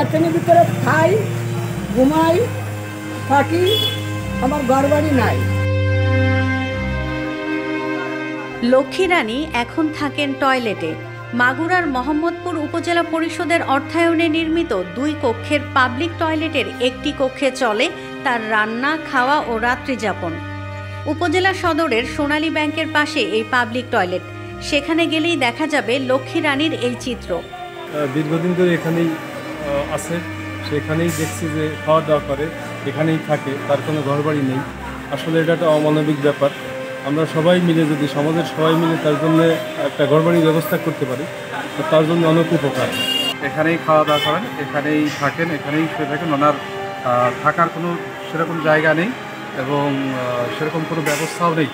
ল্যাট্রিনের ভিতরে খাই, ঘুমাই, থাকি, আমার ঘর বাড়ি নাই। লক্ষ্মী রানী এখন থাকেন টয়লেটে। মাগুরার মোহাম্মদপুর উপজেলা পরিষদের অর্থায়নে নির্মিত 2 কক্ষের পাবলিক টয়লেটের একটি কক্ষে চলে তার রান্না, খাওয়া ও রাত্রিযাপন। উপজেলা সদরের সোনালী ব্যাংকের পাশে এই পাবলিক টয়লেট। সেখানে গেলেই দেখা যাবে লক্ষ্মী রানীর এই চিত্র। দীর্ঘদিন ধরে এখানেই আছে, সেখানেই দেখছি যে খাওয়া দাওয়া করে, এখানেই থাকে, তার কোনো ঘরবাড়ি নেই। আসলে এটা একটা অমানবিক ব্যাপার। আমরা সবাই মিলে যদি সমাজের সবাই মিলে তার জন্য একটা ঘরবাড়ির ব্যবস্থা করতে পারি, তার জন্য অনেক উপকার। এখানেই খাওয়া দাওয়া করেন, এখানেই থাকেন, এখানেই শুয়ে থাকেন। ওনার থাকার কোনো সেরকম জায়গা নেই এবং সেরকম কোনো ব্যবস্থাও নেই।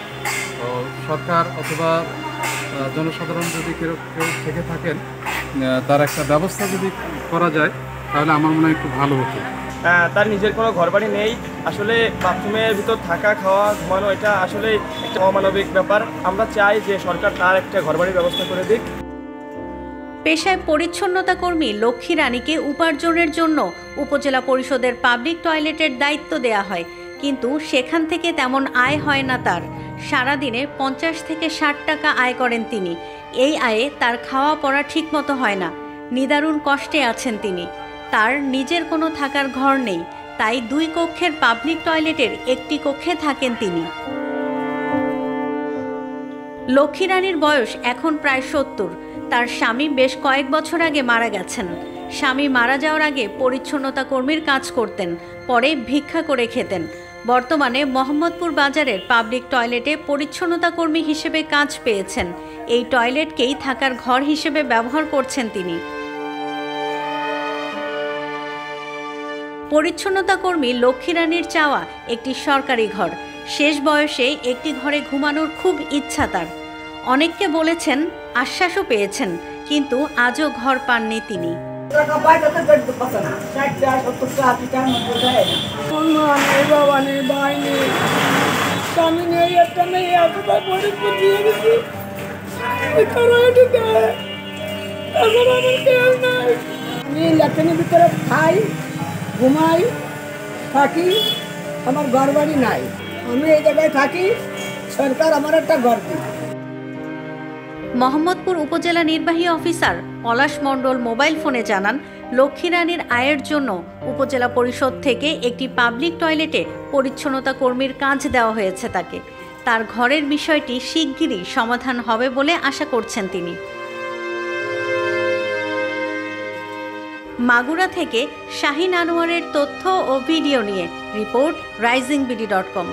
তো সরকার অথবা জনসাধারণ যদি কেউ থেকে থাকেন, তার একটা ব্যবস্থা যদি করা যায় তাহলে আমার মনে হয় একটু ভালো হতো। তার নিজের কোনো ঘরবাড়ি নেই। আসলে বাথরুমের ভিতর থাকা, খাওয়া, ঘুমানো এটা আসলে একটা অমানবিক ব্যাপার। আমরা চাই যে সরকার তার একটা ঘরবাড়ির ব্যবস্থা করে দিক। পেশায় পরিচ্ছন্নতা কর্মী লক্ষ্মী রানীকে উপার্জনের জন্য উপজেলা পরিষদের পাবলিক টয়লেটের দায়িত্ব দেয়া হয়, কিন্তু সেখান থেকে তেমন আয় হয় না তার। সারাদিনে 50 থেকে 60 টাকা আয় করেন তিনি। এই আয়ে তার খাওয়া পড়া ঠিকমতো হয় না। নিদারুণ কষ্টে আছেন তিনি। তার নিজের কোনো থাকার ঘর নেই, তাই 2 কক্ষের পাবলিক টয়লেটের একটি কক্ষে থাকেন তিনি। লক্ষ্মী রানীর বয়স এখন প্রায় 70। তার স্বামী বেশ কয়েক বছর আগে মারা গেছেন। স্বামী মারা যাওয়ার আগে পরিচ্ছন্নতা কর্মীর কাজ করতেন, পরে ভিক্ষা করে খেতেন। বর্তমানে মোহাম্মদপুর বাজারের পাবলিক টয়লেটে পরিচ্ছন্নতা কর্মী হিসেবে কাজ পেয়েছেন। এই টয়লেটকেই থাকার ঘর হিসেবে ব্যবহার করছেন তিনি। পরিচ্ছন্নতা কর্মী লক্ষ্মী রানীর চাওয়া একটি সরকারি ঘর। শেষ বয়সে একটি ঘরে ঘুমানোর খুব ইচ্ছা তার। অনেককে বলেছেন, আশ্বাসও পেয়েছেন, কিন্তু আজও ঘর পাননি তিনি। আমি ল্যাট্রিনের ভিতরে খাই, ঘুমাই, থাকি, আমার ঘর বাড়ি নাই। আমি এই জায়গায় থাকি, সরকার আমার একটা ঘর দিই। মোহাম্মদপুর উপজেলা নির্বাহী অফিসার পলাশ মণ্ডল মোবাইল ফোনে জানান, লক্ষ্মী রানীর আয়ের জন্য উপজেলা পরিষদ থেকে একটি পাবলিক টয়লেটে পরিচ্ছন্নতা কর্মীর কাজ দেওয়া হয়েছে তাকে। তার ঘরের বিষয়টি শিগগিরই সমাধান হবে বলে আশা করছেন তিনি। মাগুরা থেকে শাহিন আনোয়ারের তথ্য ও ভিডিও নিয়ে রিপোর্ট risingBD.com।